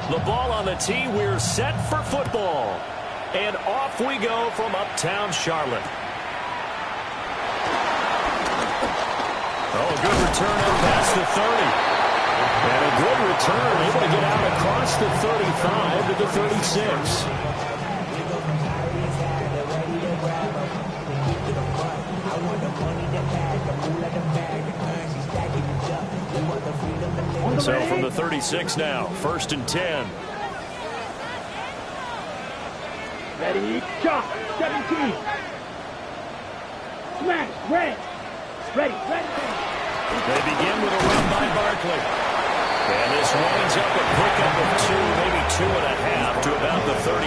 The ball on the tee. We're set for football. And off we go from uptown Charlotte. Oh, good return up past the 30. And a good return, able to get out across the 35 to the 36. So from the 36 now, 1st and 10. Ready, shot, 17. Smash, red. Ready. They begin with a run by Barkley. And this winds up a pickup of 2, maybe 2.5 to about the 39.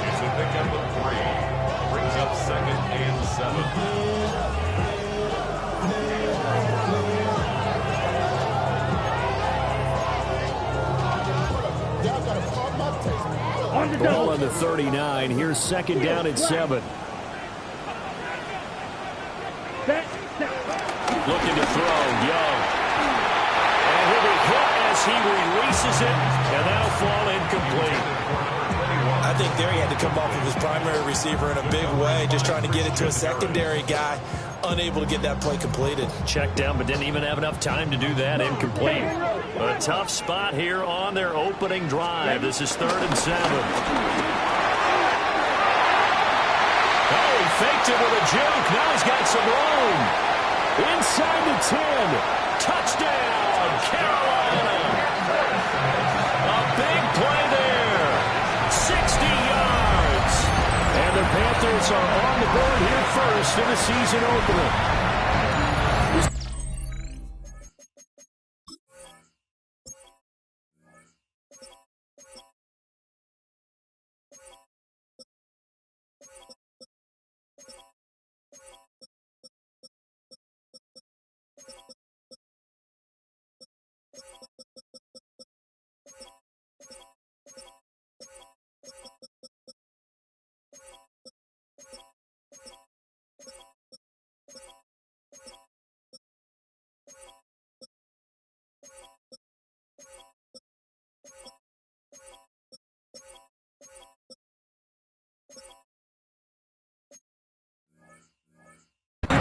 It's a pickup of 3. Brings up 2nd and 7. Ball on the 39. Here's 2nd down at 7. Looking to throw, Young. And he'll be hit as he releases it, and that'll fall incomplete. I think there he had to come off of his primary receiver in a big way, just trying to get it to a secondary guy, unable to get that play completed. Checked down, but didn't even have enough time to do that. Incomplete. A tough spot here on their opening drive. This is 3rd and 7. Oh, he faked it with a juke. Now he's got some room. Inside the 10. Touchdown, Carolina. A big play there. 60 yards. And the Panthers are on the board here first in the season opener.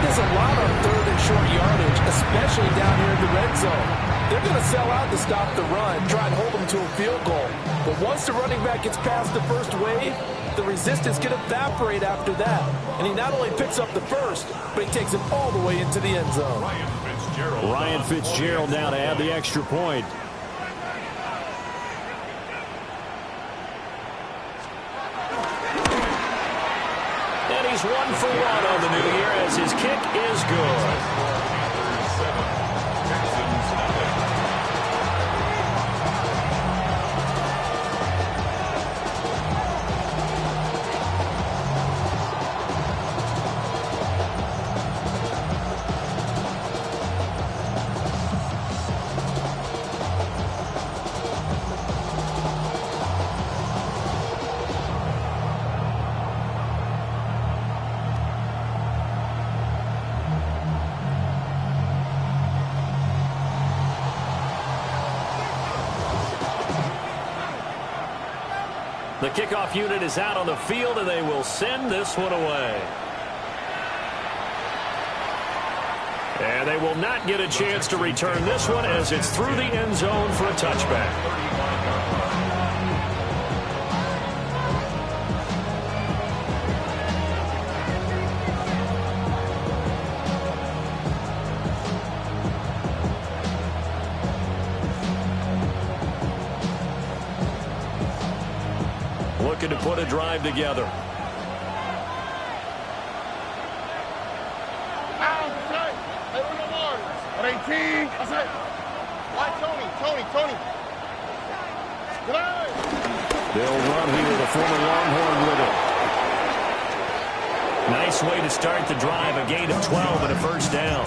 There's a lot on 3rd and short yardage, especially down here in the red zone. They're going to sell out to stop the run, try and hold them to a field goal. But once the running back gets past the first wave, the resistance can evaporate after that. And he not only picks up the first, but he takes it all the way into the end zone. Ryan Fitzgerald now to add the extra point. And he's 1 for 1 on the new year as his kick is good. The kickoff unit is out on the field, and they will send this one away. And they will not get a chance to return this one as it's through the end zone for a touchback. Looking to put a drive together. They'll run here, the former Longhorn with it. Nice way to start the drive, a gain of 12 and a first down.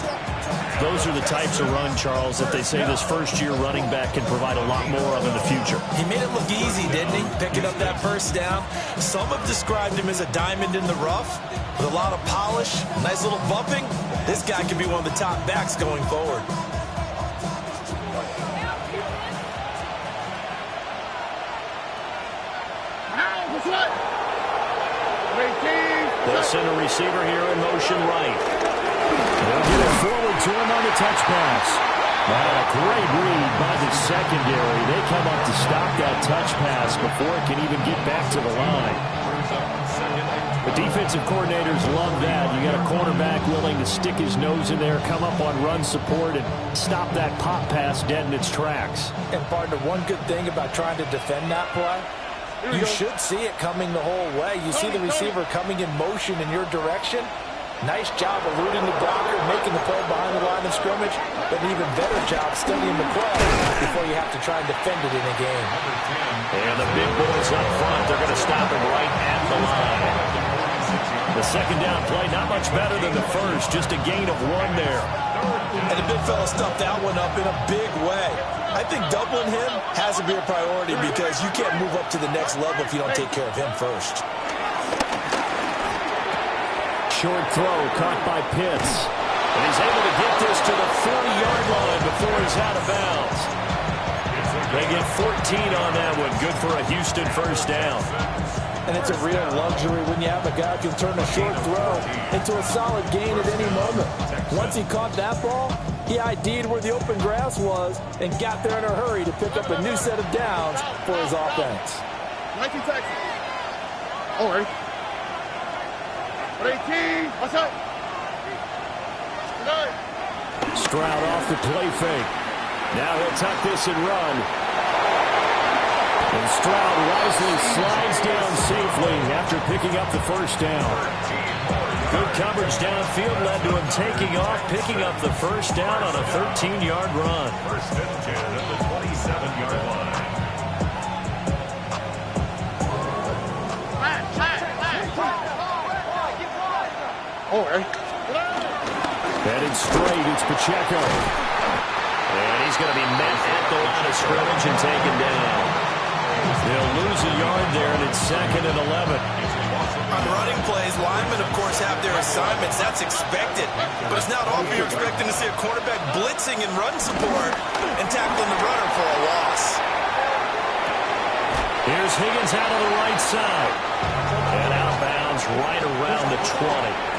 Those are the types of run, Charles, that they say this first-year running back can provide a lot more of in the future. He made it look easy, didn't he? Picking up that first down. Some have described him as a diamond in the rough with a lot of polish, nice little bumping. This guy could be one of the top backs going forward. They'll send a receiver here in motion right. They'll get it forward to him on the touch pass. A great read by the secondary. They come up to stop that touch pass before it can even get back to the line. The defensive coordinators love that. You got a cornerback willing to stick his nose in there, come up on run support, and stop that pop pass dead in its tracks. And partner, one good thing about trying to defend that play, you should see it coming the whole way. You see the receiver coming in motion in your direction. Nice job eluding the blocker, making the play behind the line of scrimmage, but an even better job studying the play before you have to try and defend it in a game. And the big boys up front, they're going to stop him right at the line. The second down play, not much better than the first, just a gain of 1 there. And the big fella stuffed that one up in a big way. I think doubling him has to be a priority because you can't move up to the next level if you don't take care of him first. Short throw caught by Pitts. And he's able to get this to the 40-yard line before he's out of bounds. They get 14 on that one. Good for a Houston first down. And it's a real luxury when you have a guy who can turn a short throw into a solid gain at any moment. Once he caught that ball, he ID'd where the open grass was and got there in a hurry to pick up a new set of downs for his offense. 19 Texans. All right. 18. What's up? Stroud off the play fake. Now he'll tuck this and run. And Stroud wisely slides down safely after picking up the first down. Good coverage downfield led to him taking off, picking up the first down on a 13-yard run. First and 10 at the 27-yard line. All right. Headed straight, it's Pacheco. And he's going to be met at the line of scrimmage and taken down. They'll lose a yard there, and it's 2nd and 11. On running plays, linemen, of course, have their assignments. That's expected. But it's not often you're expecting to see a quarterback blitzing in run support and tackling the runner for a loss. Here's Higgins out of the right side. And out of bounds right around the 20.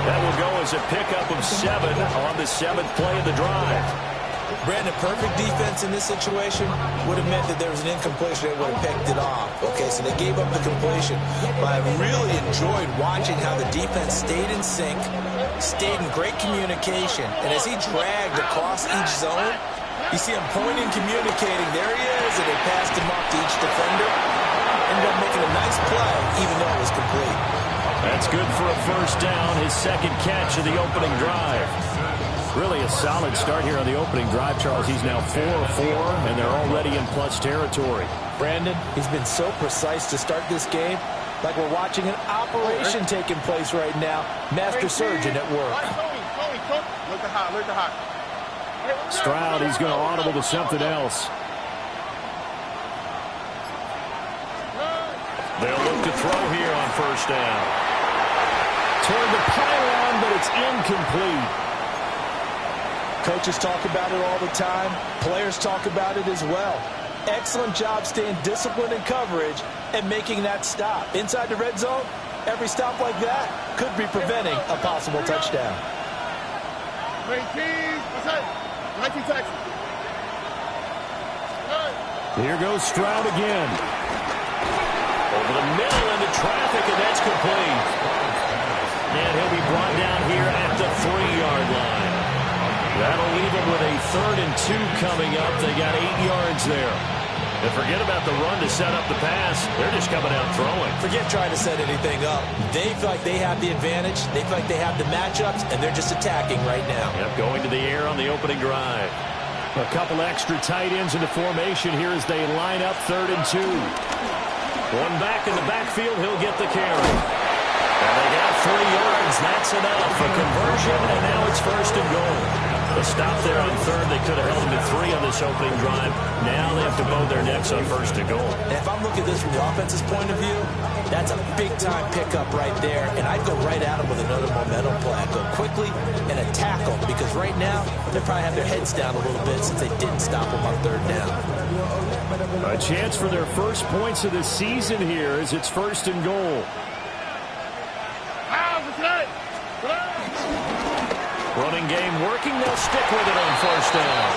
That will go as a pickup of 7 on the 7th play of the drive. Brandon, perfect defense in this situation would have meant that there was an incompletion that would have picked it off. Okay, so they gave up the completion. But I really enjoyed watching how the defense stayed in sync, stayed in great communication. And as he dragged across each zone, you see him pointing, communicating. There he is, and they passed him off to each defender. Ended up making a nice play, even though it was complete. That's good for a first down, his second catch of the opening drive. Really a solid start here on the opening drive, Charles. He's now 4-4, and they're already in plus territory. Brandon, he's been so precise to start this game, like we're watching an operation taking place right now. Master surgeon at work. Look at hot. Stroud, he's going to audible to something else. They'll look to throw here on first down. Toward the pylon, but it's incomplete. Coaches talk about it all the time. Players talk about it as well. Excellent job staying disciplined in coverage and making that stop. Inside the red zone, every stop like that could be preventing a possible touchdown. 19. What's that? 19 Texans. Here goes Stroud again. Over the middle into traffic, and that's complete. And he'll be brought down here at the 3-yard line. That'll leave him with a 3rd and 2 coming up. They got 8 yards there. And forget about the run to set up the pass. They're just coming out throwing. Forget trying to set anything up. They feel like they have the advantage. They feel like they have the matchups, and they're just attacking right now. Yep, going to the air on the opening drive. A couple extra tight ends into formation here as they line up 3rd and 2. One back in the backfield, he'll get the carry. And they got 3 yards. That's enough. A conversion, and now it's 1st and goal. A stop there on 3rd. They could have held them to 3 on this opening drive. Now they have to bow their necks on 1st and goal. And if I'm looking at this from the offense's point of view, that's a big-time pickup right there. And I'd go right at them with another momentum play. I'd go quickly and attack them because right now they probably have their heads down a little bit since they didn't stop them on 3rd down. A chance for their first points of the season here as it's 1st and goal. Running game working. They'll stick with it on 1st down.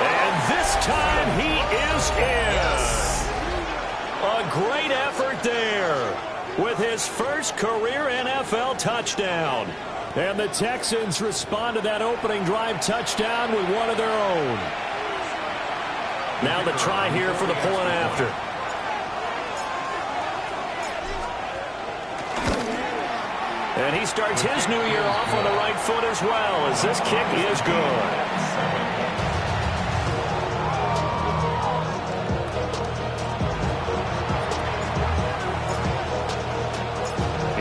And this time he is in. A great effort there with his first career NFL touchdown. And the Texans respond to that opening drive touchdown with one of their own. Now the try here for the point after. And he starts his new year off on the right foot as well, as this kick is good.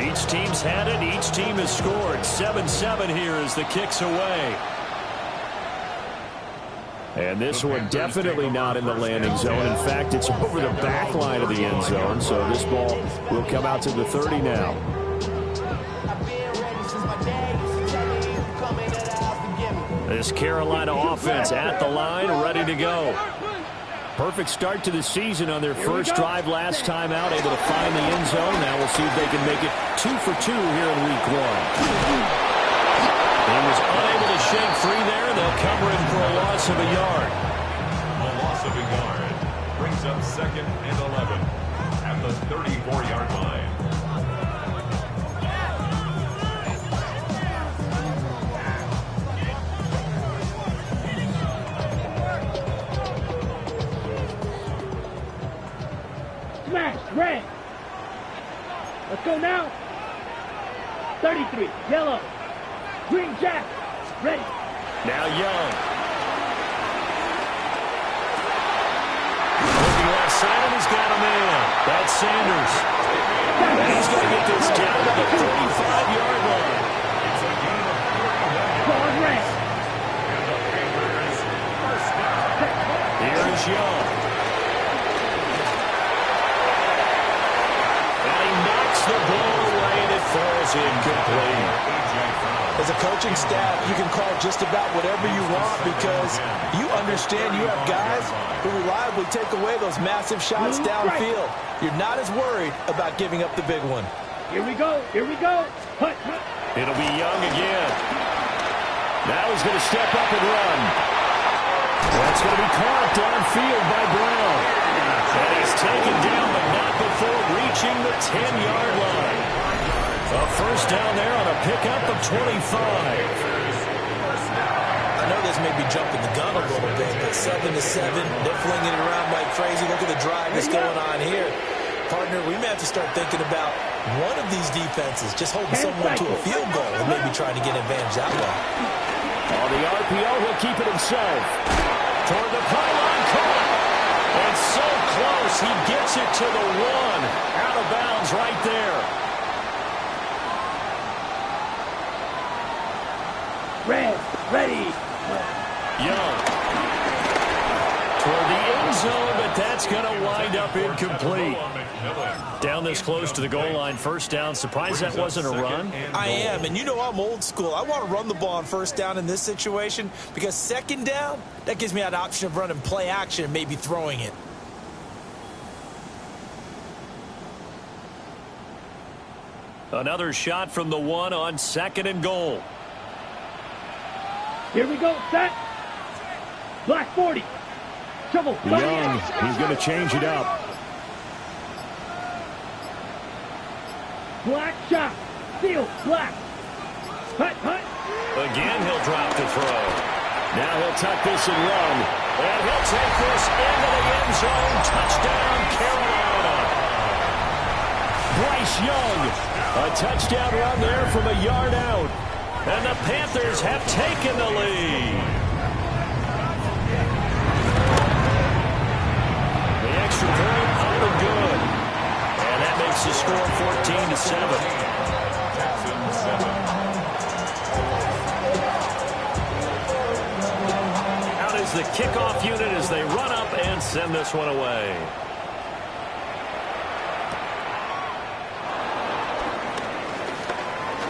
Each team's had it. Each team has scored. 7-7 here as the kick's away. And this one definitely not in the landing zone. In fact, it's over the back line of the end zone. So this ball will come out to the 30 now. This Carolina offense at the line, ready to go. Perfect start to the season on their first drive last time out, able to find the end zone. Now we'll see if they can make it 2 for 2 here in week 1. He was unable to shake free there. They'll cover him for a loss of a yard. A loss of a yard brings up 2nd and 11 at the 34-yard line. Red. Let's go now. 33. Yellow. Green jack. Ready. Now Young. Looking left side, and he's got a man. That's Sanders. And he's going to get this down to the 35-yard line. Ball red. Here is Young. The ball away, and it falls incomplete. As a coaching staff, you can call just about whatever you want because you understand you have guys who reliably take away those massive shots downfield. You're not as worried about giving up the big one. Here we go. Here we go. Hut, hut. It'll be Young again. Now he's going to step up and run. That's going to be caught downfield by Brown. And he's taken down, but not before reaching the 10-yard line. A first down there on a pickup of 25. I know this may be jumping the gun a little bit, but 7-7, they're flinging it around like crazy. Look at the drive that's going on here. Partner, we may have to start thinking about one of these defenses just holding someone to a field goal and maybe trying to get advantage that way. On the RPO, he'll keep it himself. Toward the pylon, caught. And so close, he gets it to the 1. Out of bounds right there. Red. Ready. Young. Toward the end zone, but that's going to wind up incomplete. Down this close to the goal line, first down. Surprised that wasn't a run? I am, and you know I'm old school. I want to run the ball on first down in this situation because second down, that gives me an option of running play action and maybe throwing it. Another shot from the 1 on 2nd and goal. Here we go. Set. Black 40. Trouble. Young, he's going to change it up. Black shot. Seal. Black. Hut, hut. Again, he'll drop the throw. Now he'll tuck this and run. And he'll take this into the end zone. Touchdown, Carolina. Bryce Young. A touchdown run there from a yard out. And the Panthers have taken the lead. The extra point up and good. And that makes the score 14-7. Texans 7. Out is the kickoff unit as they run up and send this one away.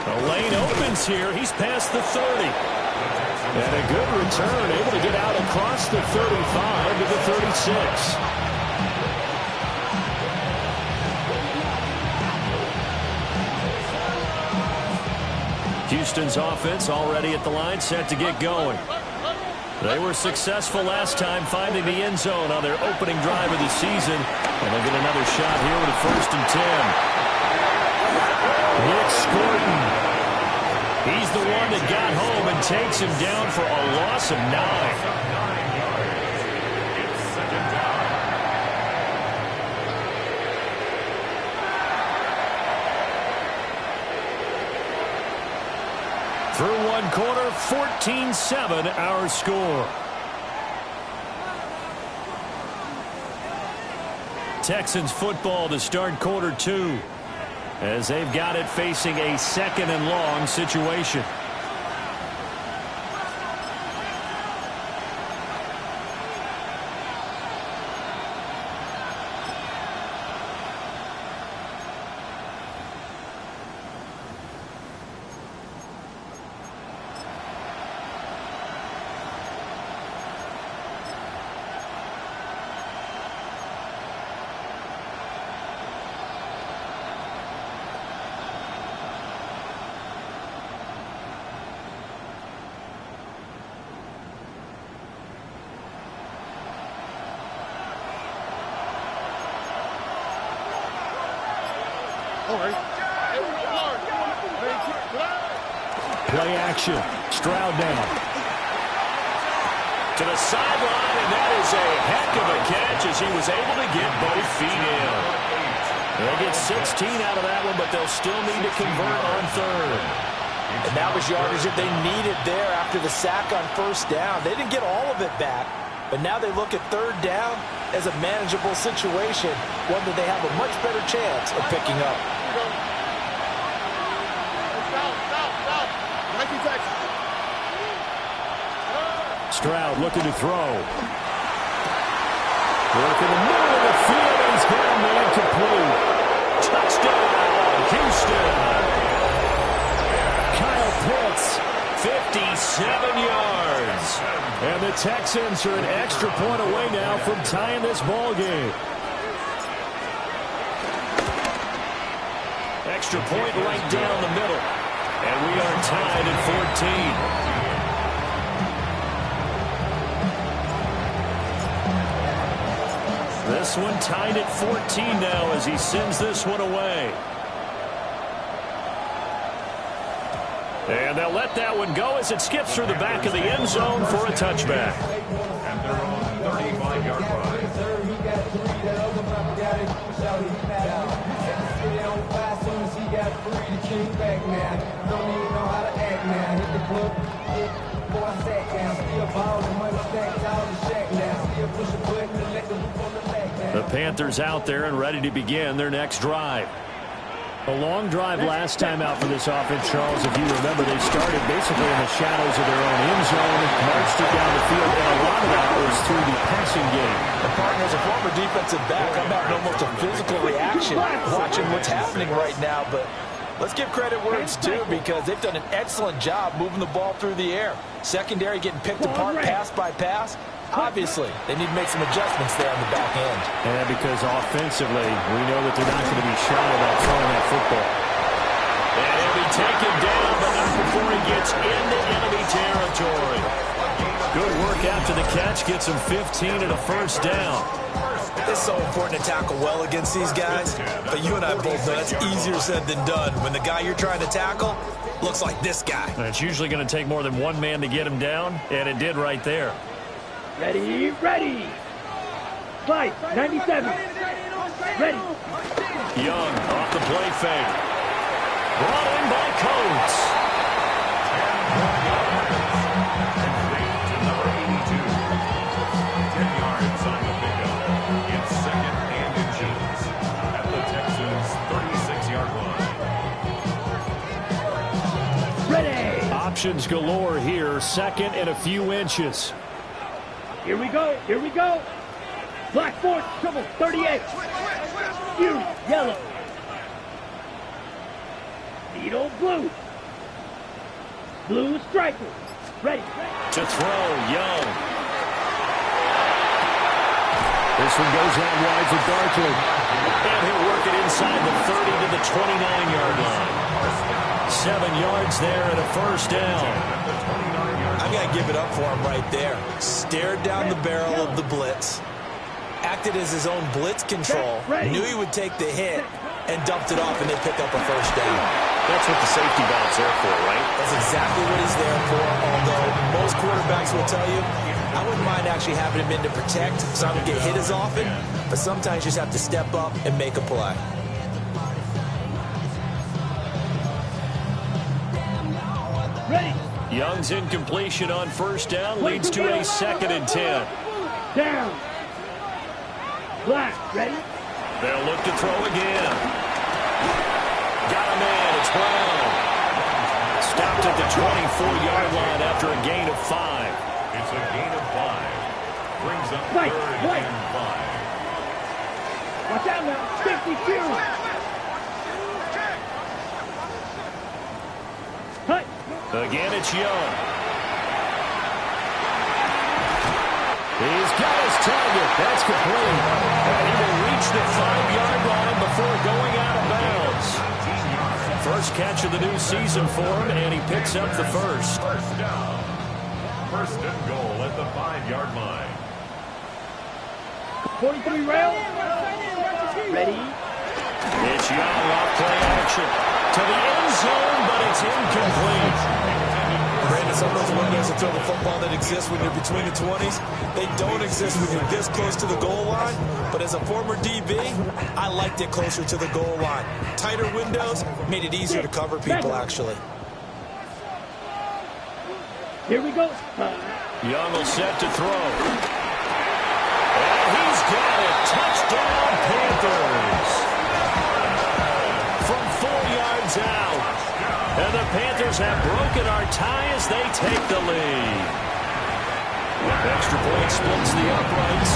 The lane opens here. He's past the 30. And a good return, able to get out across the 35 to the 36. Houston's offense already at the line, set to get going. They were successful last time finding the end zone on their opening drive of the season. And they'll get another shot here with a 1st and 10. Nick Scorton. He's the one that got home and takes him down for a loss of 9. Through one quarter, 14-7 our score. Texans football to start quarter 2 as they've got it facing a 2nd and long situation. Play action. Stroud down. To the sideline, and that is a heck of a catch as he was able to get both feet in. They'll get 16 out of that one, but they'll still need to convert on 3rd. And that was yardage that they needed there after the sack on 1st down. They didn't get all of it back, but now they look at 3rd down as a manageable situation, one that they have a much better chance of picking up. Stroud looking to throw. Work in the middle of the field, and he's got him incomplete. Touchdown, Houston. Kyle Pitts, 57 yards. And the Texans are an extra point away now from tying this ball game. Extra point right down the middle. And we are tied at 14. This one tied at 14 now as he sends this one away. And they'll let that one go as it skips through the back of the end zone for a touchback. And they're on 35-yard line. The Panthers out there and ready to begin their next drive. A long drive last time out for this offense, Charles. If you remember, they started basically in the shadows of their own end zone, marched it down the field, and a lot of that was through the passing game. The partner, as a former defensive back, I'm having almost a physical reaction watching what's happening right now, but let's give credit where it's due because they've done an excellent job moving the ball through the air. Secondary getting picked apart pass by pass. Obviously, they need to make some adjustments there on the back end. And because offensively, we know that they're not going to be shy about throwing that football. And he'll be taken down, but not before he gets into enemy territory. Good work after the catch. Gets him 15 and a 1st down. It's so important to tackle well against these guys, but you and I both know that's easier said than done. When the guy you're trying to tackle looks like this guy. And it's usually going to take more than one man to get him down, and it did right there. Ready, ready. Slide, 97. Ready. Young off the play fake. Brought in by Coates. To number 82. 10 yards on the pickup. It's 2nd and inches at the Texans' 36-yard line. Ready. Options galore here. 2nd and a few inches. Here we go. Here we go. Black force, trouble, 38. You, yellow. Needle, blue. Blue striker. Ready. To throw, Young. This one goes out wide for Barkley. And he'll work it inside the 30 to the 29-yard line. 7 yards there and a first down. I got to give it up for him right there. Stared down the barrel of the blitz, acted as his own blitz control, knew he would take the hit, and dumped it off, and they pick up a first down. That's what the safety valve's there for, right? That's exactly what he's there for, although most quarterbacks will tell you, I wouldn't mind actually having him in to protect so I don't get hit as often, but sometimes you just have to step up and make a play. Young's incompletion on first down leads to a 2nd and 10. Down. Black, ready? They'll look to throw again. Got a man. It's Brown. Stopped at the 24-yard line after a gain of 5. It's a gain of 5. Brings up Wait, 3rd wait. and 5. Watch out now. 52. Cut. Again, it's Young. He's got his target. That's complete. And he will reach the 5-yard line before going out of bounds. First catch of the new season for him, and he picks up the first. First down. 1st and goal at the 5-yard line. 43 rail. Ready? It's Young off play action to the end zone, but it's incomplete. Brandon, some of those windows to throw the football that exist when you're between the 20s, they don't exist when you're this close to the goal line. But as a former DB, I liked it closer to the goal line. Tighter windows made it easier to cover people, actually. Here we go. Young will set to throw. And he's got it. Touchdown, Panthers. From 4 yards out. And the Panthers have broken our tie as they take the lead. Extra point splits the uprights.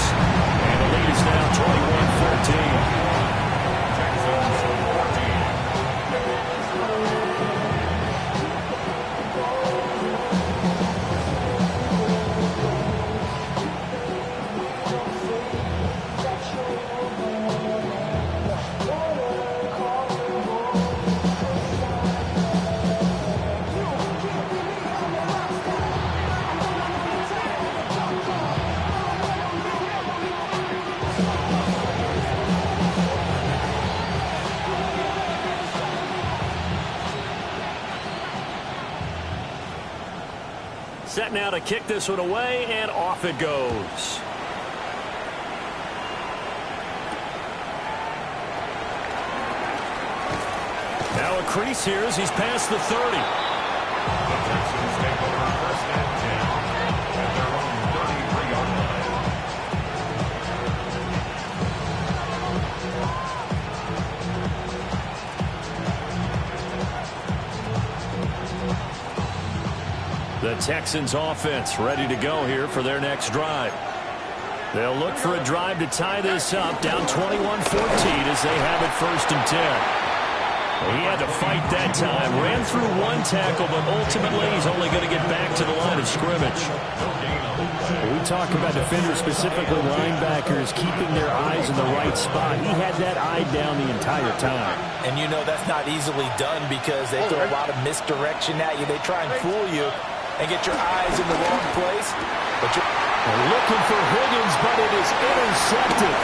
And the lead is now 21-14. Texans 14. Set now to kick this one away, and off it goes. Now a crease here as he's past the 30. The Texans take over 1st and 10 at their own 33-yard line. The Texans offense ready to go here for their next drive. They'll look for a drive to tie this up, down 21-14 as they have it 1st and 10. He had to fight that time. Ran through one tackle, but ultimately he's only going to get back to the line of scrimmage. We talk about defenders, specifically linebackers, keeping their eyes in the right spot. He had that eye down the entire time. And you know that's not easily done because they throw a lot of misdirection at you. They try and fool you and get your eyes in the wrong place. But you're looking for Higgins, but it is intercepted.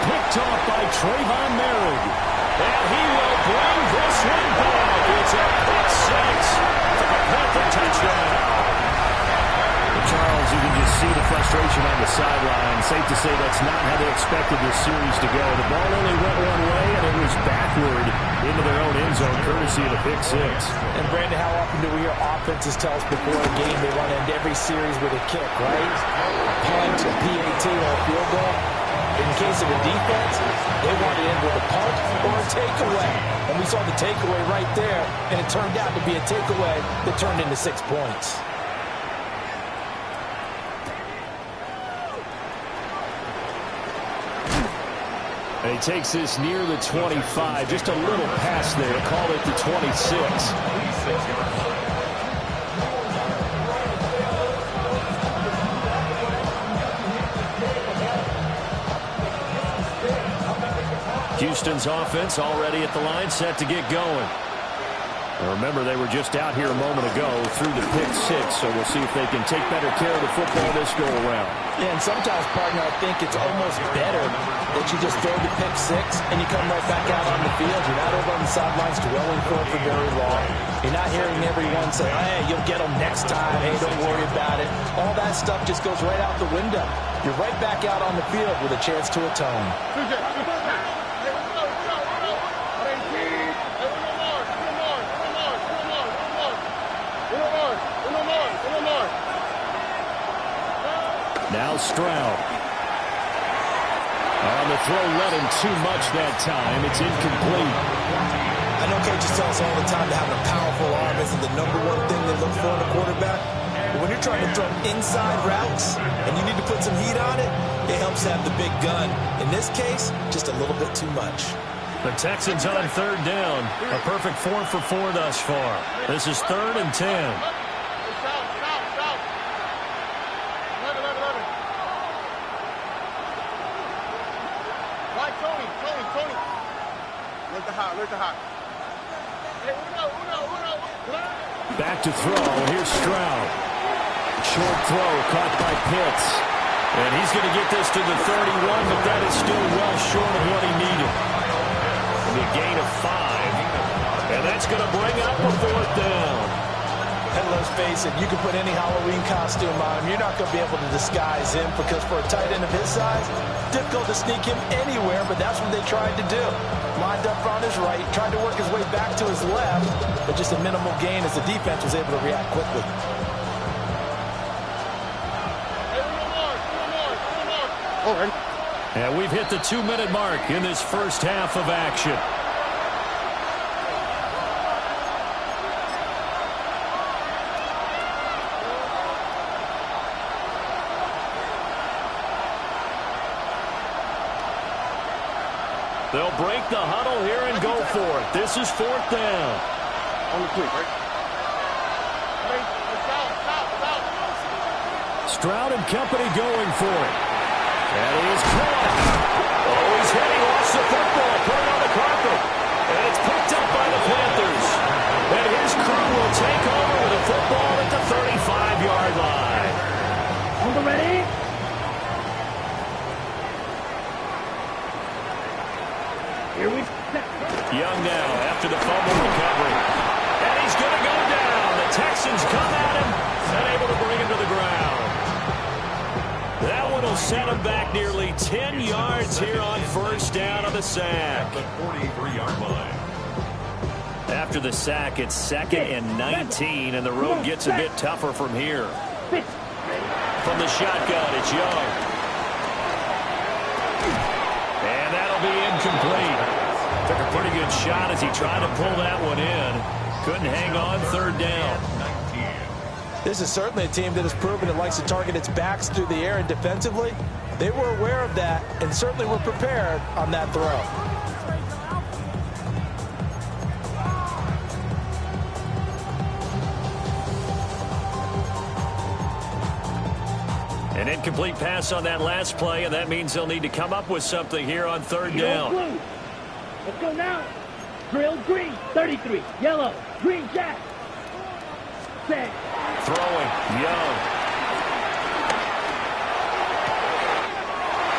Picked off by Trayvon Merrick. And he will bring this one back. It's a pick six for the Panther touchdown. Charles, you can just see the frustration on the sideline. Safe to say that's not how they expected this series to go. The ball only went one way, and it was backward into their own end zone, courtesy of the pick six. And, Brandon, how often do we hear offenses tell us before a game they want to end every series with a kick, right? A punt, a PAT, or a field goal. In case of a defense, they want to end with a punt or a takeaway. And we saw the takeaway right there, and it turned out to be a takeaway that turned into 6 points. And he takes this near the 25, just a little past there, call it the 26. Houston's offense already at the line, set to get going. Remember, they were just out here a moment ago through the pick six, so we'll see if they can take better care of the football this go-around. Yeah, and sometimes, partner, I think it's almost better that you just throw the pick six and you come right back out on the field. You're not over on the sidelines dwelling for very long. You're not hearing everyone say, hey, you'll get them next time. Hey, don't worry about it. All that stuff just goes right out the window. You're right back out on the field with a chance to atone. Now Stroud. On the throw, let him too much that time. It's incomplete. I know coaches tell us all the time that having a powerful arm isn't the number one thing they look for in a quarterback. But when you're trying to throw inside routes and you need to put some heat on it, it helps have the big gun. In this case, just a little bit too much. The Texans on third down. A perfect 4 for 4 thus far. This is 3rd and 10. Back to throw. Here's Stroud. Short throw caught by Pitts. And he's going to get this to the 31, but that is still well short of what he needed. The gain of 5. And that's going to bring up a 4th down. And let's face it, you can put any Halloween costume on him. You're not going to be able to disguise him because for a tight end of his size, difficult to sneak him anywhere, but that's what they tried to do. Lined up on his right, tried to work his way back to his left, but just a minimal gain as the defense was able to react quickly. And we've hit the 2-minute mark in this first half of action. They'll break the huddle here and go for it. This is 4th down. On the quick, right? Stroud and company going for it. And he is caught. Oh, he's heading off the football. Put it on the carpet. And it's picked up by the Panthers. And his crew will take over with a football at the 35-yard line. On the ready? Here we go. Young now after the fumble recovery. And he's going to go down. The Texans come at him and able to bring him to the ground. That one will set him back nearly 10 yards here on first down of the sack. The 43-yard line. After the sack, it's 2nd and 19, and the road gets a bit tougher from here. From the shotgun, it's Young. And that'll be incomplete. Took a pretty good shot as he tried to pull that one in. Couldn't hang on 3rd down. This is certainly a team that has proven it likes to target its backs through the air and defensively. They were aware of that and certainly were prepared on that throw. An incomplete pass on that last play, and that means they'll need to come up with something here on 3rd down. Blue. Let's go now. Drill green, 33. Yellow, green jack. Set. Throwing, Young.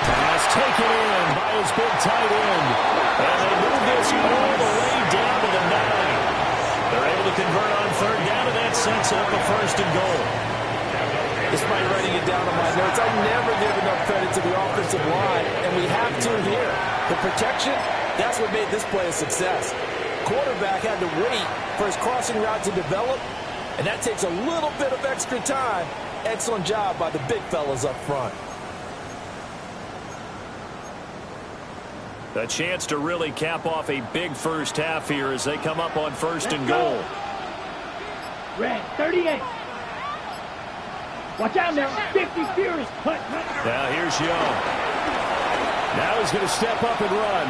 Pass taken in by his big tight end. And they move this all the way down to the 9. They're able to convert on 3rd down, and that sets up a 1st and goal. Despite writing it down on my notes, I never give enough credit to the offensive line, and we have to here. The protection, that's what made this play a success. Quarterback had to wait for his crossing route to develop, and that takes a little bit of extra time. Excellent job by the big fellas up front. A chance to really cap off a big first half here as they come up on 1st and goal. Red, 38. Watch out now. 50 Fury. Now here's Young. Now he's going to step up and run.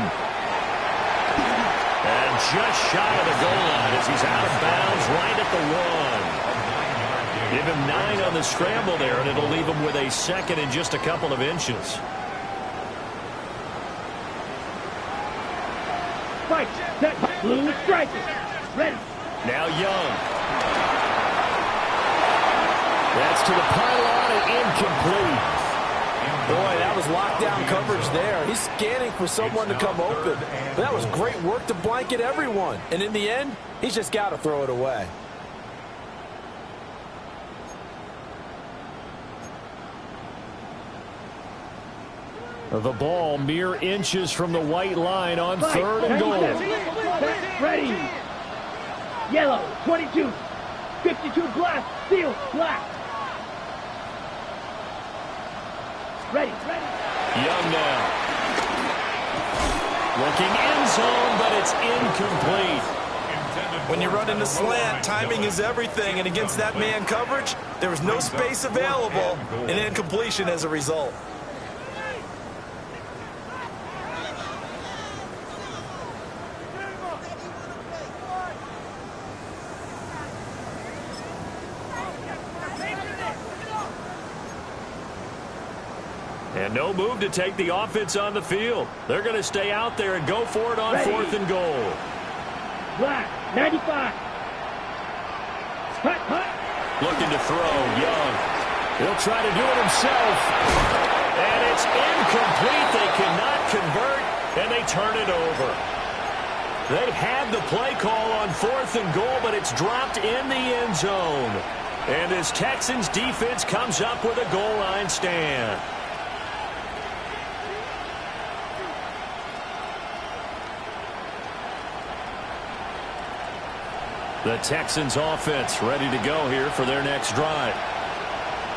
And just shy of the goal line as he's out of bounds right at the 1. Give him 9 on the scramble there, and it'll leave him with a 2nd and just a couple of inches. Fight. Set. Blue striker. Ready. Now Young. That's to the pylon and incomplete. Boy, that was lockdown coverage there. He's scanning for someone to come open. But that was great work to blanket everyone. And in the end, he's just got to throw it away. The ball mere inches from the white line on 3rd and goal. Ready. Yellow, 22. 52 black. Steel, black. Ready. Young now. Looking end zone, but it's incomplete. When you run into slant, timing is everything. And against that man coverage, there was no space available. An incompletion as a result. And no move to take the offense on the field. They're going to stay out there and go for it on 4th and goal. Black, 95. Hut. Looking to throw, Young. He'll try to do it himself. And it's incomplete. They cannot convert, and they turn it over. They had the play call on 4th and goal, but it's dropped in the end zone. And this Texans defense comes up with a goal line stand. The Texans offense ready to go here for their next drive.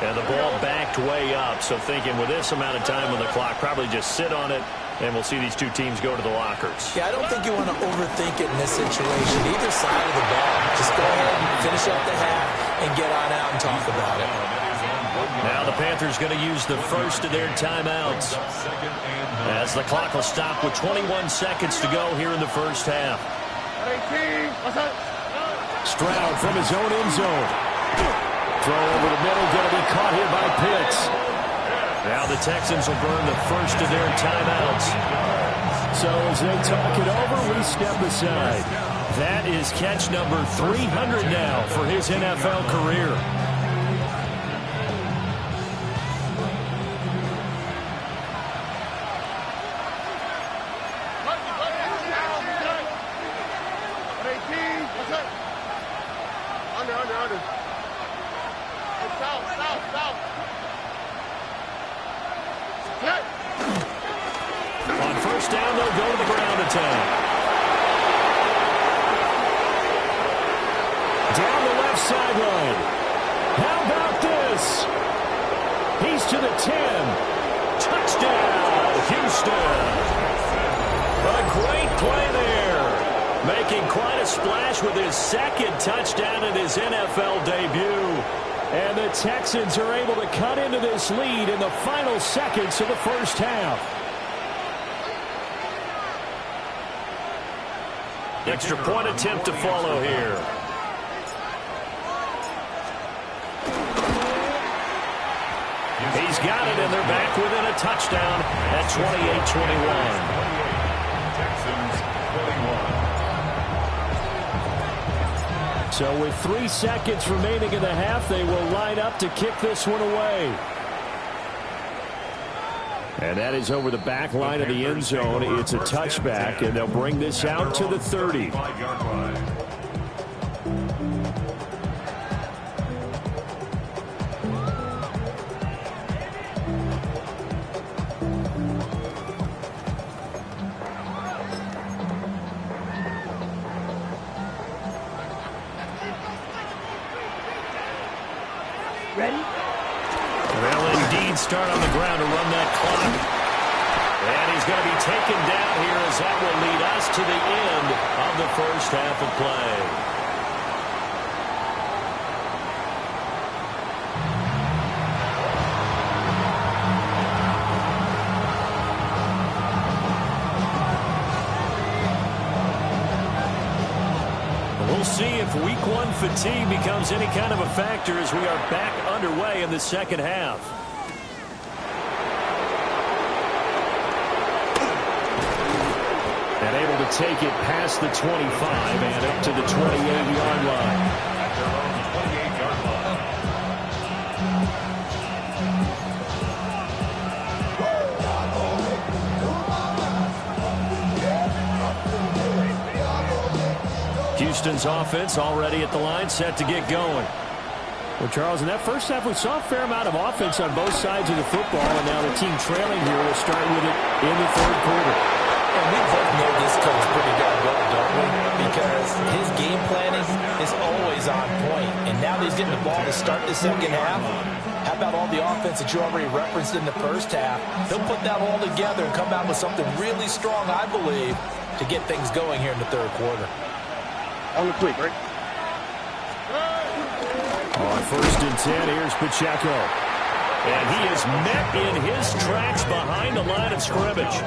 And the ball backed way up, so thinking with this amount of time on the clock, probably just sit on it, and we'll see these two teams go to the lockers. Yeah, I don't think you want to overthink it in this situation. Either side of the ball. Just go ahead and finish up the half and get on out and talk about it. Now the Panthers going to use the first of their timeouts, as the clock will stop with 21 seconds to go here in the first half. Stroud from his own end zone. Throw over the middle, going to be caught here by Pitts. Now the Texans will burn the first of their timeouts. So as they talk it over, we step aside. That is catch number 300 now for his NFL career. Under. South. On first down, they'll go to the ground attack. Down the left sideline. How about this? He's to the 10. Touchdown, Houston. A great play there. Making quite a splash with his second touchdown in his NFL debut. And the Texans are able to cut into this lead in the final seconds of the first half. Extra point attempt to follow here. He's got it, and they're back within a touchdown at 28-21. Texans 21. So with 3 seconds remaining in the half, they will line up to kick this one away. And that is over the back line of the end zone. It's a touchback, and they'll bring this out to the 30. Ready? They'll indeed start on the ground to run that clock. And he's going to be taken down here as that will lead us to the end of the first half of play. We'll see if week 1 fatigue becomes any kind of a factor as we are back underway in the second half. And able to to take it past the 25 and up to the 28-yard line. At their own 28-yard line. Houston's offense already at the line, set to get going. Well, Charles, in that first half, we saw a fair amount of offense on both sides of the football, and now the team trailing here will start with it in the third quarter. And we both know this coach pretty darn well, don't we? Because his game planning is always on point. And now that he's getting the ball to start the second half, how about all the offense that you already referenced in the first half? He'll put that all together and come out with something really strong, I believe, to get things going here in the third quarter. On the quick, right? On 1st and 10, here's Pacheco. And he is met in his tracks behind the line of scrimmage.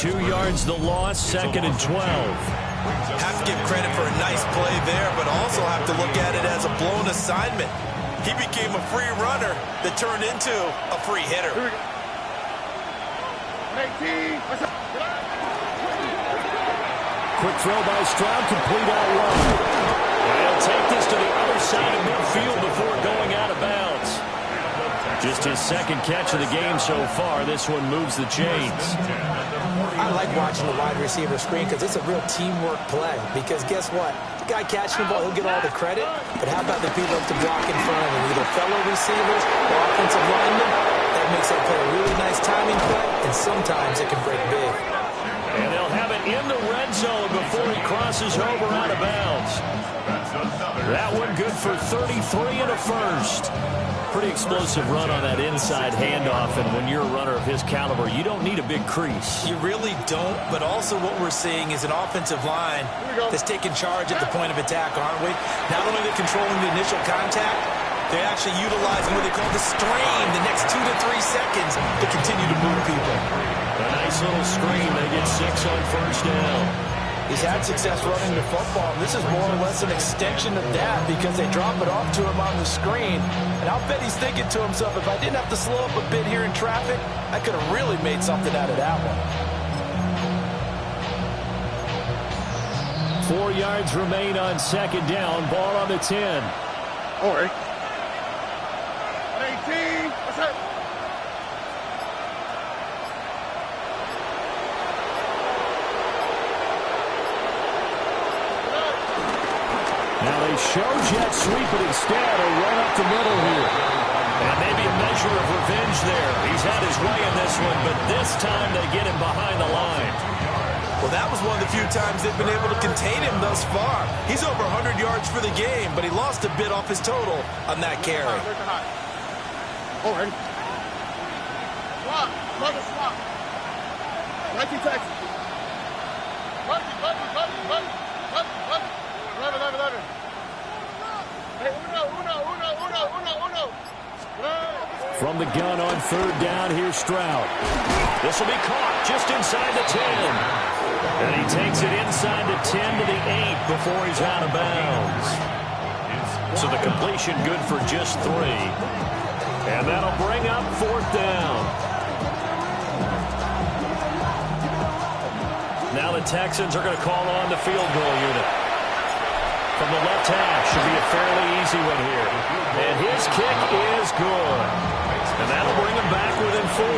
2 yards the loss, 2nd and 12. Have to give credit for a nice play there, but also have to look at it as a blown assignment. He became a free runner that turned into a free hitter. 18. Quick throw by Stroud, complete out wide. And he'll take this to the other side of midfield before going out of bounds. Just his second catch of the game so far. This one moves the chains. I like watching the wide receiver screen because it's a real teamwork play. Because guess what? The guy catching the ball, he'll get all the credit. But how about the people up to block in front of him? Either fellow receivers or offensive linemen. That makes that play a really nice timing play. And sometimes it can break big. And they'll have it in the red zone before he crosses over out of bounds. That one good for 33 and a first. Pretty explosive run on that inside handoff, and when you're a runner of his caliber, you don't need a big crease. You really don't, but also what we're seeing is an offensive line that's taking charge at the point of attack, aren't we? Not only they're controlling the initial contact, they're actually utilizing what they call the strain the next 2 to 3 seconds to continue to move people. A nice little screen. They get 6 on first down. He's had success running the football, and this is more or less an extension of that because they drop it off to him on the screen. And I'll bet he's thinking to himself, if I didn't have to slow up a bit here in traffic, I could have really made something out of that one. 4 yards remain on second down. Ball on the 10. All right. 18. What's that? Now they show jet sweep, but instead a run up the middle here. And maybe a measure of revenge there. He's had his way in this one, but this time they get him behind the line. Well, that was one of the few times they've been able to contain him thus far. He's over 100 yards for the game, but he lost a bit off his total on that carry. All right. Swap. Mother swap. 19 Texans. Run. 11. Hey, uno. From the gun on third down, here's Stroud. This will be caught just inside the 10. And he takes it inside the 10 to the 8 before he's out of bounds. So the completion good for just 3. And that'll bring up fourth down. Now the Texans are going to call on the field goal unit. From the left half, should be a fairly easy one here. And his kick is good. And that'll bring him back within 4.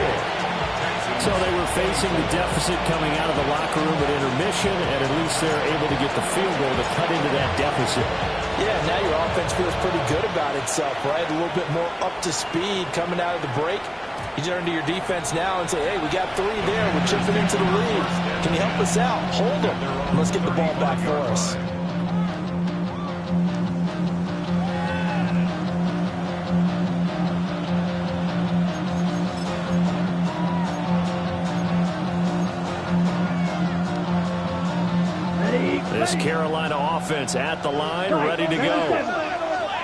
So they were facing the deficit coming out of the locker room at intermission, and at least they're able to get the field goal to cut into that deficit. Yeah, now your offense feels pretty good about itself, right? A little bit more up to speed coming out of the break. You turn to your defense now and say, hey, we got 3 there. We're chipping into the lead. Can you help us out? Hold them. Let's get the ball back for us. This Carolina offense at the line, ready to go.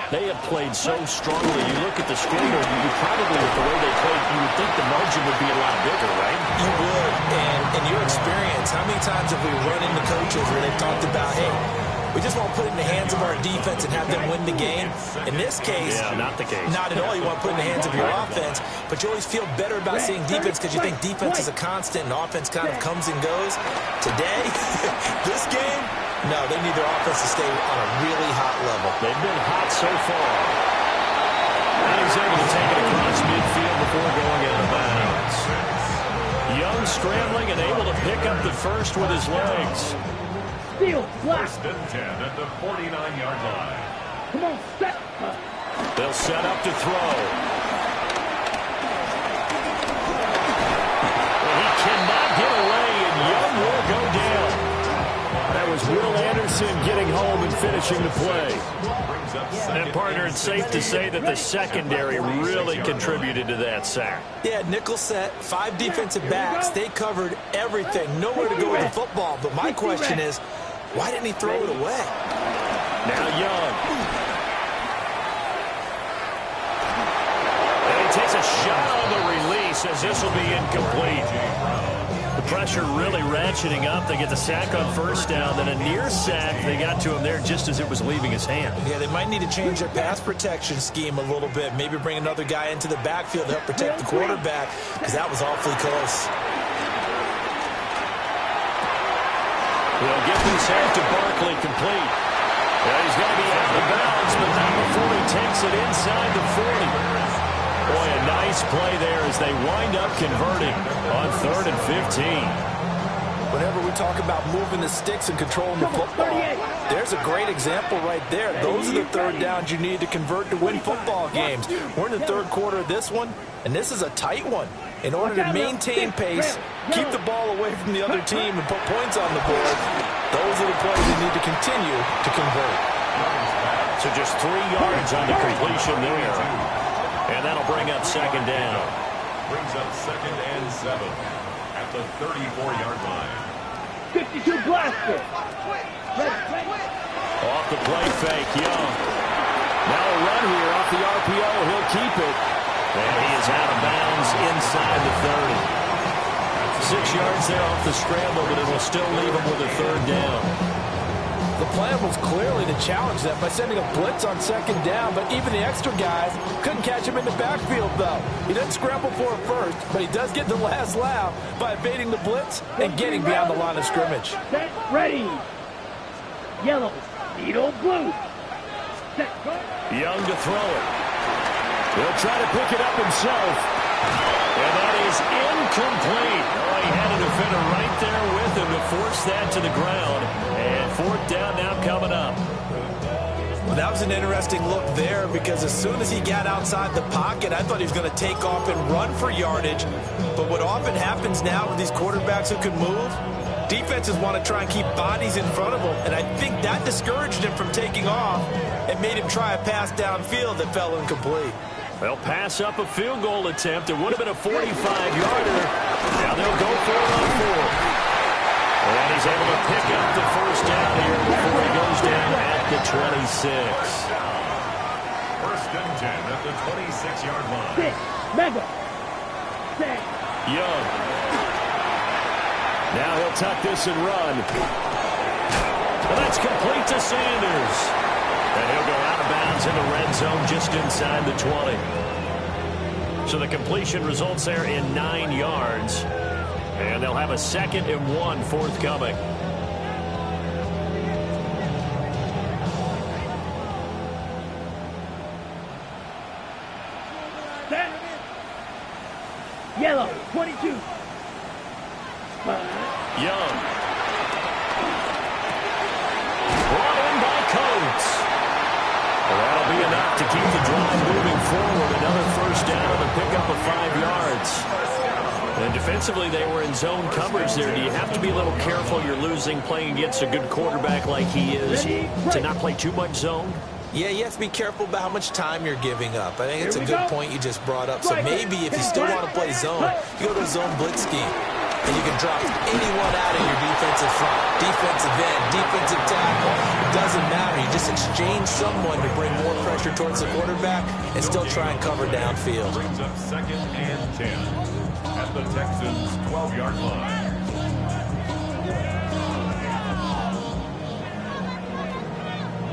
They have played so strongly. You look at the score, you probably, with the way they played, you would think the margin would be a lot bigger, right? You would. And in your experience, how many times have we run into coaches where they've talked about, hey, We just want to put it in the hands of our defense and have them win the game. In this case, not the case. Not at all. You want to put it in the hands of your offense, but you always feel better about seeing defense because you think defense is a constant and offense kind of comes and goes. Today, this game, no, they need their offense to stay on a really hot level. They've been hot so far. And he's able to take it across midfield before going out of bounds. Young scrambling and able to pick up the first with his legs. Steal, block. First and 10 at the 49-yard line. Come on, set. They'll set up to throw. Well, he cannot get away, and Young will go down. That was Will Anderson getting home and finishing the play. And, partner, it's safe to say that the secondary really contributed to that sack. Yeah, nickel set, 5 defensive backs. They covered everything. Nowhere to go with the football. But my question is, why didn't he throw it away? Now Young. And he takes a shot on the release as this will be incomplete. The pressure really ratcheting up. They get the sack on first down, then a near sack. They got to him there just as it was leaving his hand. Yeah, they might need to change their pass protection scheme a little bit. Maybe bring another guy into the backfield to help protect the quarterback, because that was awfully close. He'll get this half to Barkley complete. Yeah, he's going to be out of bounds, but not before he takes it inside the 40. Boy, a nice play there as they wind up converting on 3rd and 15. Whenever we talk about moving the sticks and controlling the football, there's a great example right there. Those are the third downs you need to convert to win football games. We're in the third quarter of this one, and this is a tight one. In order to maintain pace, keep the ball away from the other team, and put points on the board, those are the plays you need to continue to convert. So just 3 yards on the completion there. And that'll bring up second down. Brings up 2nd and 7 at the 34-yard line. 52 blaster. Off the play fake, Young. Now a run here off the RPO. He'll keep it. And he is out of bounds inside the 30. 6 yards there off the scramble, but it will still leave him with a 3rd down. The plan was clearly to challenge them by sending a blitz on second down, but even the extra guys couldn't catch him in the backfield, though. He didn't scramble for it first, but he does get the last laugh by evading the blitz and getting beyond the line of scrimmage. Set, ready. Yellow, needle, blue. Set, go. Young to throw it. He'll try to pick it up himself. And that is incomplete. Oh, he had a defender right there with him to force that to the ground. And 4th down now coming up. Well, that was an interesting look there, because as soon as he got outside the pocket, I thought he was going to take off and run for yardage. But what often happens now with these quarterbacks who can move, defenses want to try and keep bodies in front of them. And I think that discouraged him from taking off and made him try a pass downfield that fell incomplete. They'll pass up a field goal attempt. It would have been a 45-yarder. Now they'll go for it on 4th. And he's able to pick up the first down here before he goes down at the 26. 1st and 10 at the 26-yard line. 6, mega. 6. Young. Now he'll tuck this and run. And that's complete to Sanders. And he'll go out of bounds in the red zone just inside the 20. So the completion results there in 9 yards. And they'll have a 2nd and 1 forthcoming. Set. Yellow, 22. Young. Brought in by Coates. Well, that'll be enough to keep the drive moving forward. Another first down and pick up of 5 yards. And defensively, they were in zone coverage there. Do you have to be a little careful? You're losing playing against a good quarterback like he is to not play too much zone? Yeah, you have to be careful about how much time you're giving up. I think it's a good point you just brought up. So maybe if you still want to play zone, you go to a zone blitz scheme. And you can drop anyone out of your defensive front, defensive end, defensive tackle. It doesn't matter. You just exchange someone to bring more pressure towards the quarterback and still try and cover downfield. Brings up 2nd and 10 at the Texans' 12-yard line.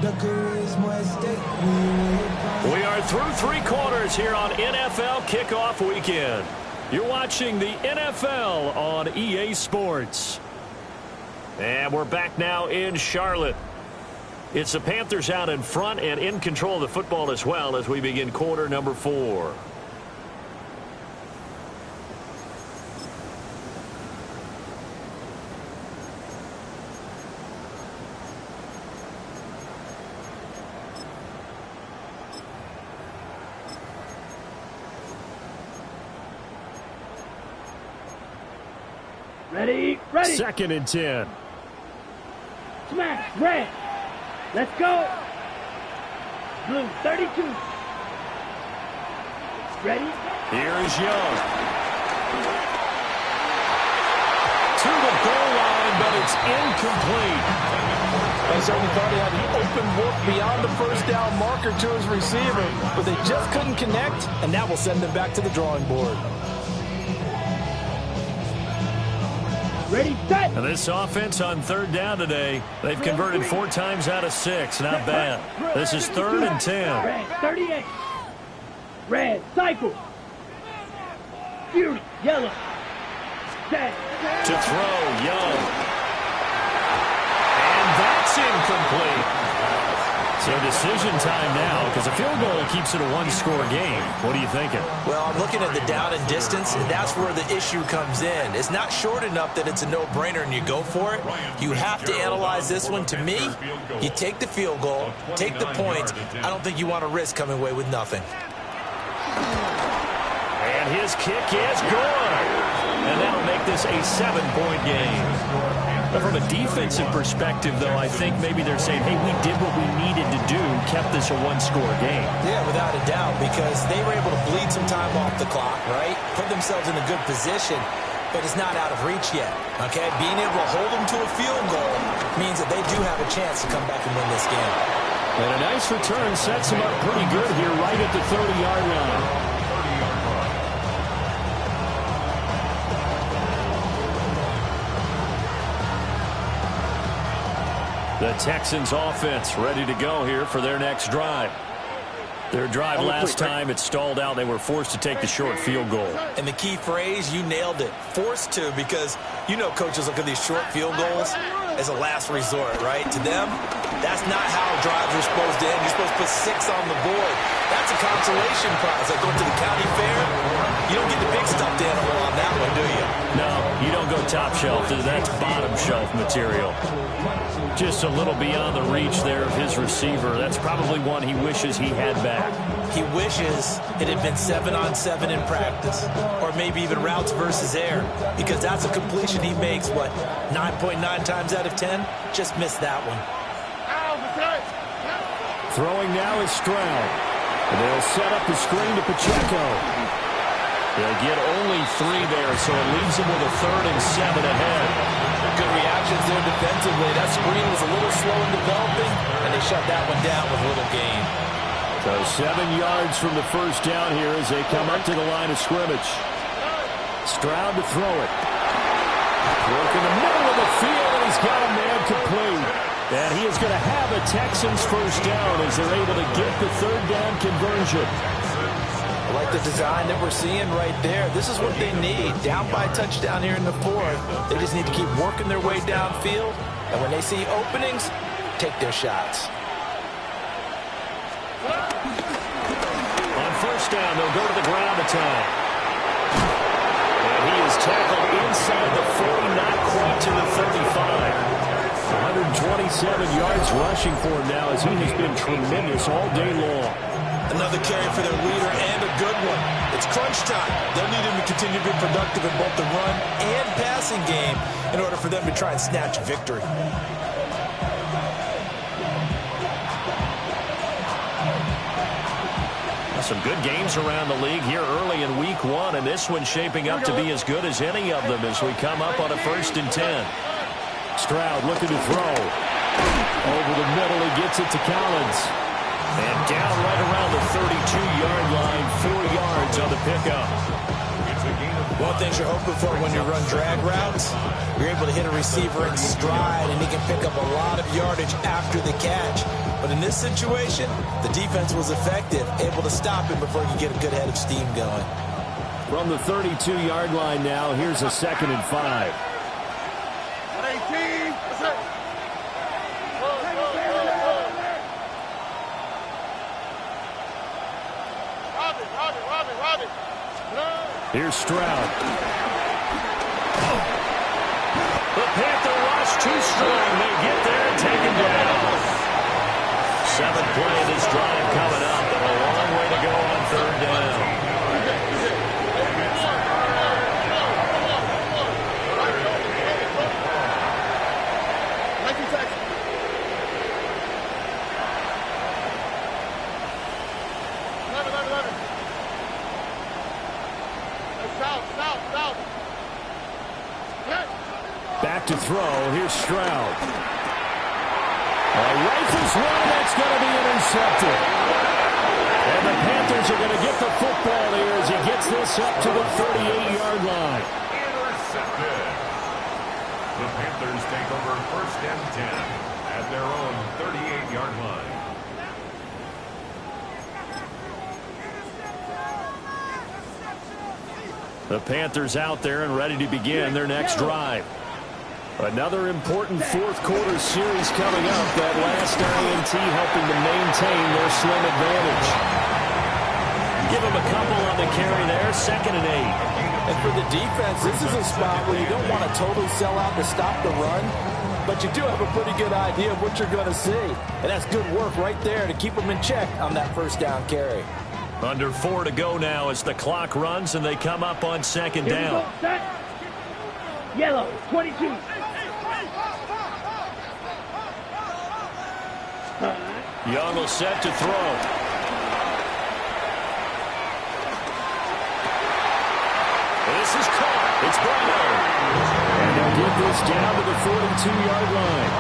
We are through 3 quarters here on NFL Kickoff Weekend. You're watching the NFL on EA Sports. And we're back now in Charlotte. It's the Panthers out in front and in control of the football as well as we begin quarter number 4. Ready, ready. 2nd and 10. Smash, red. Let's go. Blue, 32. Ready? Here is Young. To the goal line, but it's incomplete. They certainly thought he had an open look beyond the first down marker to his receiver, but they just couldn't connect, and that will send them back to the drawing board. Ready, set. And this offense on 3rd down today, they've converted 4 times out of 6. Not bad. This is 3rd and 10. Red, 38. Red, cycle. Fury, yellow. Set. To throw, Young. And that's incomplete. So decision time now, because a field goal keeps it a 1-score game. What are you thinking? Well, I'm looking at the down and distance, and that's where the issue comes in. It's not short enough that it's a no-brainer and you go for it. You have to analyze this one. To me, you take the field goal, take the points. I don't think you want to risk coming away with nothing. And his kick is good. And that'll make this a 7-point game. From a defensive perspective, though, I think maybe they're saying, hey, we did what we needed to do, kept this a 1-score game. Yeah, without a doubt, because they were able to bleed some time off the clock, right? Put themselves in a good position, but it's not out of reach yet, okay? Being able to hold them to a field goal means that they do have a chance to come back and win this game. And a nice return sets them up pretty good here right at the 30-yard line. The Texans offense ready to go here for their next drive. Their drive last time, it stalled out. They were forced to take the short field goal. And the key phrase, you nailed it. Forced to, because you know coaches look at these short field goals as a last resort, right? To them, that's not how drives are supposed to end. You're supposed to put 6 on the board. That's a consolation prize. Like going to the county fair, you don't get the big stuffed animal on that one, do you? No, you don't go top shelf. That's bottom shelf material. Just a little beyond the reach there of his receiver. That's probably one he wishes he had back. He wishes it had been 7-on-7 in practice, or maybe even routes versus air, because that's a completion he makes, what, 9.9 times out of 10? Just missed that one. Throwing now is Stroud. And they'll set up the screen to Pacheco. They'll get only 3 there, so it leaves them with a 3rd and 7 ahead. Good reactions there defensively. That screen was a little slow in developing, and they shut that one down with little gain. So 7 yards from the first down here as they come up to the line of scrimmage. Stroud to throw it. Work in the middle of the field, and he's got a man complete. And he is going to have a Texans first down as they're able to get the 3rd down conversion. I like the design that we're seeing right there. This is what they need. Down by a touchdown here in the 4th. They just need to keep working their way downfield. And when they see openings, take their shots. On first down, they'll go to the ground attack. And he is tackled inside the 40, not quite to the 35. 127 yards rushing for him now as he has been tremendous all day long. Another carry for their leader and a good one. It's crunch time. They'll need him to continue to be productive in both the run and passing game in order for them to try and snatch victory. Some good games around the league here early in week 1, and this one's shaping up to be as good as any of them as we come up on a 1st and 10. Stroud looking to throw. Over the middle, he gets it to Collins. And down right around the 32-yard line, 4 yards on the pickup. One thing you're hoping for when you run drag routes, You're able to hit a receiver in stride, and he can pick up a lot of yardage after the catch. But in this situation, the defense was effective, able to stop him before he could get a good head of steam going. From the 32-yard line now, here's a 2nd and 5. 18. That's it. Robbie. Here's Stroud. The Panther rush too strong. They get there and take him down. 7th play of this drive coming up, and a long way to go on 3rd down. Back to throw. Here's Stroud. Rifles one. That's going to be intercepted. And the Panthers are going to get the football here as he gets this up to the 38-yard line. Intercepted. The Panthers take over 1st and 10 at their own 38-yard line. The Panthers out there and ready to begin their next drive. Another important 4th quarter series coming up. That last INT helping to maintain their slim advantage. Give them a couple on the carry there. 2nd and 8. And for the defense, this is a spot where you don't want to totally sell out to stop the run, but you do have a pretty good idea of what you're going to see. And that's good work right there to keep them in check on that 1st down carry. Under 4 to go now as the clock runs and they come up on 2nd down. Yellow, 22. Young will set to throw. This is caught. It's Brown. And they'll get this down to the 42-yard line.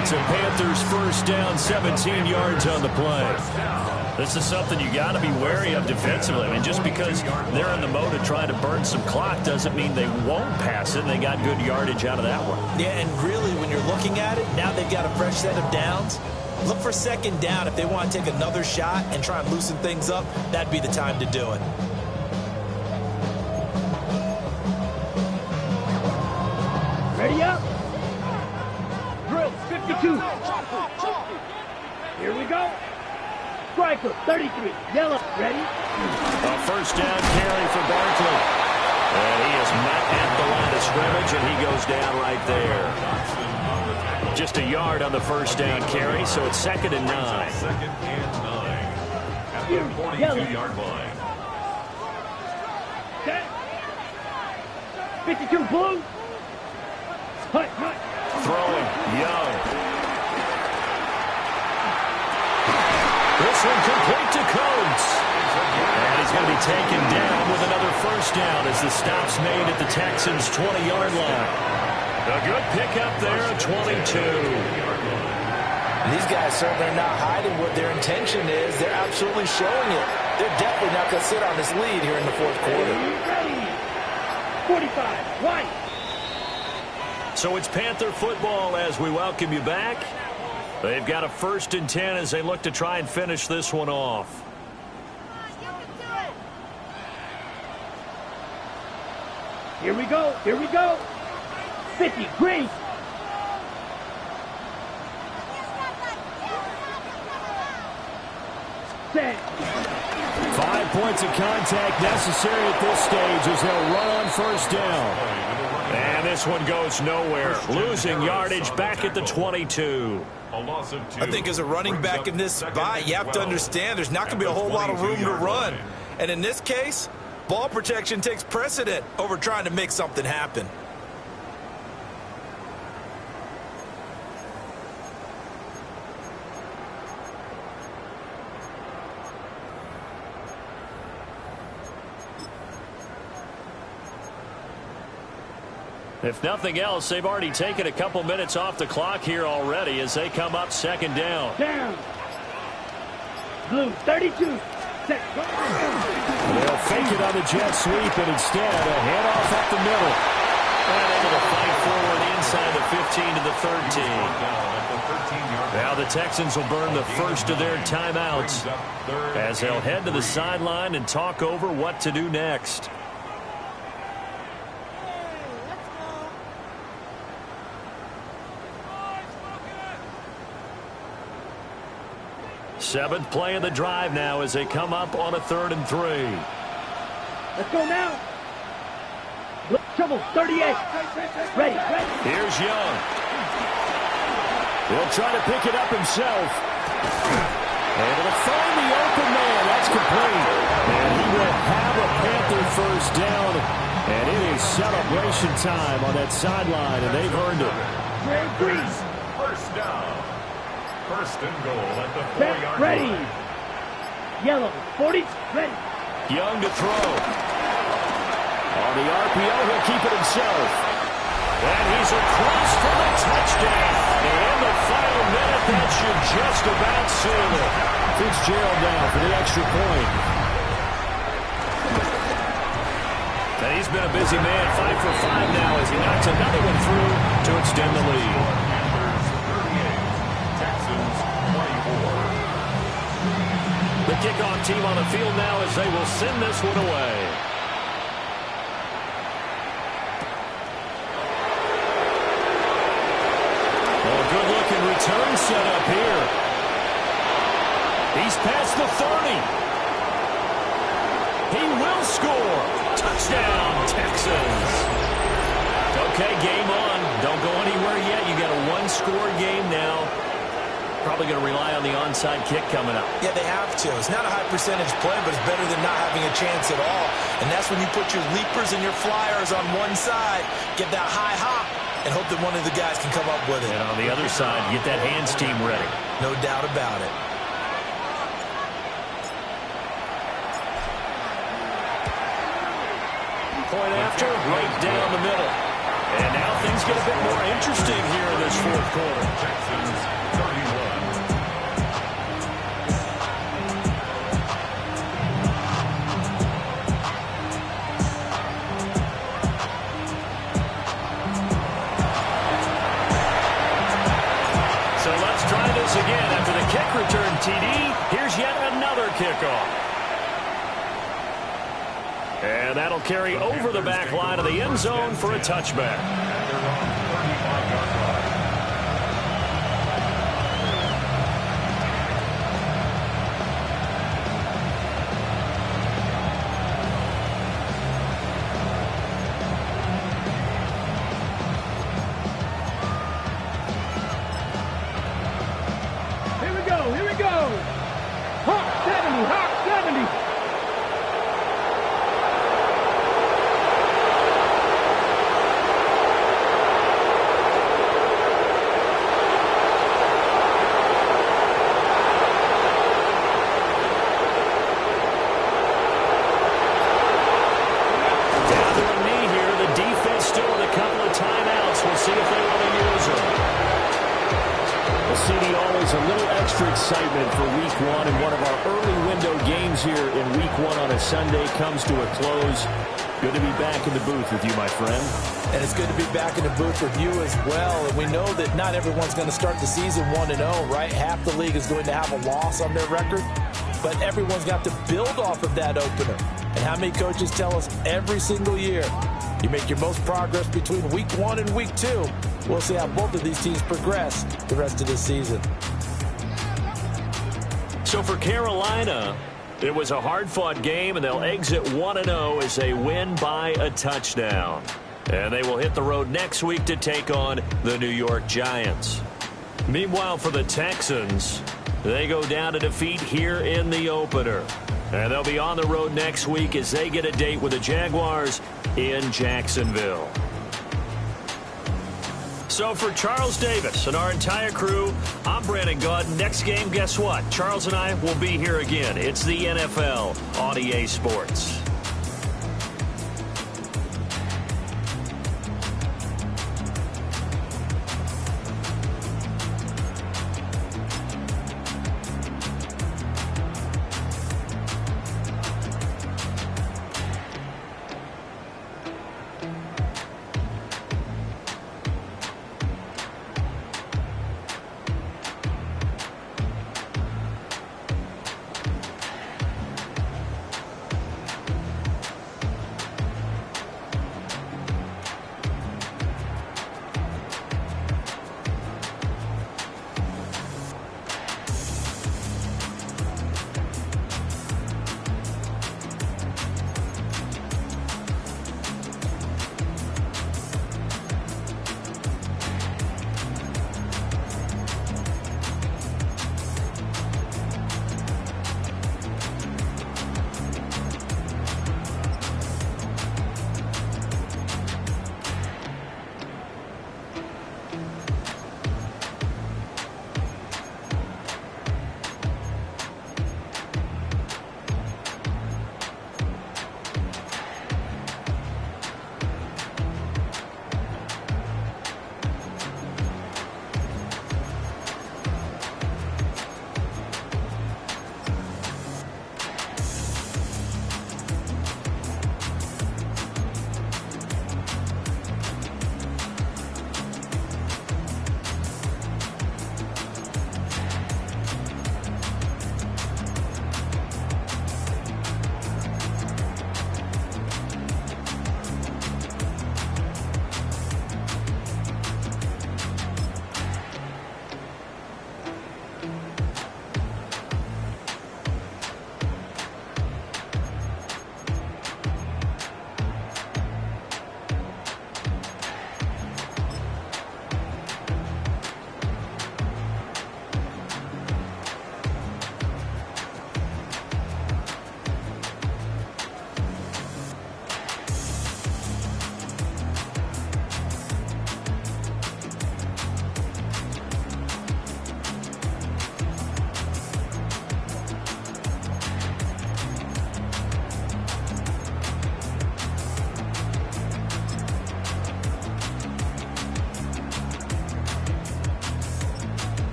It's a Panthers 1st down, 17 yards on the play. This is something you got to be wary of defensively. I mean, just because they're in the mode of trying to burn some clock doesn't mean they won't pass it. They got good yardage out of that one. Yeah, and really, when you're looking at it, now they've got a fresh set of downs. Look for 2nd down. If they want to take another shot and try and loosen things up, that'd be the time to do it. Ready up. Drill, 52. Here we go. Striker, 33. Yellow, ready? A 1st down carry for Barkley. And he is met at the line of scrimmage, and he goes down right there. Just a yard on the 1st down carry, so it's 2nd and 9. 2nd and 9 at the 42-yard line. Set. 52 blue. Hut. Throwing, Young. This one complete to Coates. And he's going to be taken down with another 1st down as the stop's made at the Texans' 20-yard line. A good pickup there at 22. These guys certainly are not hiding what their intention is. They're absolutely showing it. They're definitely not going to sit on this lead here in the 4th quarter. Ready. 45, white. So it's Panther football as we welcome you back. They've got a 1st and 10 as they look to try and finish this one off. Here we go. 50, green. Set. 5 points of contact necessary at this stage as they'll run on 1st down. And this one goes nowhere. Losing yardage back at the 22. A loss of 2. I think as a running back in this spot, you have to understand there's not going to be a whole lot of room to run. And in this case, ball protection takes precedent over trying to make something happen. If nothing else, they've already taken a couple minutes off the clock here already as they come up 2nd down. Down. Blue, 32. Set. They'll fake it on the jet sweep, and instead a handoff up the middle. And able to fight 15 to the 13. Now the Texans will burn the first of their timeouts as they'll head to the sideline and talk over what to do next. Seventh play of the drive now as they come up on a 3rd and 3. Let's go now. Trouble, 38. Ready. Here's Young. He'll try to pick it up himself. Able to find the open man. That's complete. And he will have a Panther first down. And it is celebration time on that sideline, and they've earned it. Grease. First down. First and goal at the 4-yard line. Ready. Yellow, 40. Ready. Young to throw. On the RPO, he'll keep it himself. And he's across for the touchdown. And the final minute, that should just about seal it. Fitzgerald down for the extra point. And he's been a busy man, 5 for 5 now as he knocks another one through to extend the lead. Texans 24. The kickoff team on the field now as they will send this one away. Good-looking return set up here. He's past the 30. He will score. Touchdown, Texans. Okay, game on. Don't go anywhere yet. You got a one-score game now. Probably going to rely on the onside kick coming up. Yeah, they have to. It's not a high percentage play, but it's better than not having a chance at all. And that's when you put your leapers and your flyers on one side, get that high hop, and hope that one of the guys can come up with it. And on the other side, get that hands team ready. No doubt about it. Point after, right down the middle. And now things get a bit more interesting here in this fourth quarter. Texans 31. Again, after the kick return TD, here's yet another kickoff. And that'll carry over the back line of the end zone for a touchback. Excitement for week one, and one of our early window games here in week one on a Sunday comes to a close. Good to be back in the booth with you, my friend. And it's good to be back in the booth with you as well. And we know that not everyone's going to start the season 1-0, right? Half the league is going to have a loss on their record, but everyone's got to build off of that opener. And how many coaches tell us every single year, you make your most progress between week 1 and week 2. We'll see how both of these teams progress the rest of this season. So for Carolina, it was a hard-fought game, and they'll exit 1-0 as they win by a touchdown. And they will hit the road next week to take on the New York Giants. Meanwhile, for the Texans, they go down to defeat here in the opener. And they'll be on the road next week as they get a date with the Jaguars in Jacksonville. So for Charles Davis and our entire crew, I'm Brandon Gaud. Next game, guess what? Charles and I will be here again. It's the NFL on EA Sports.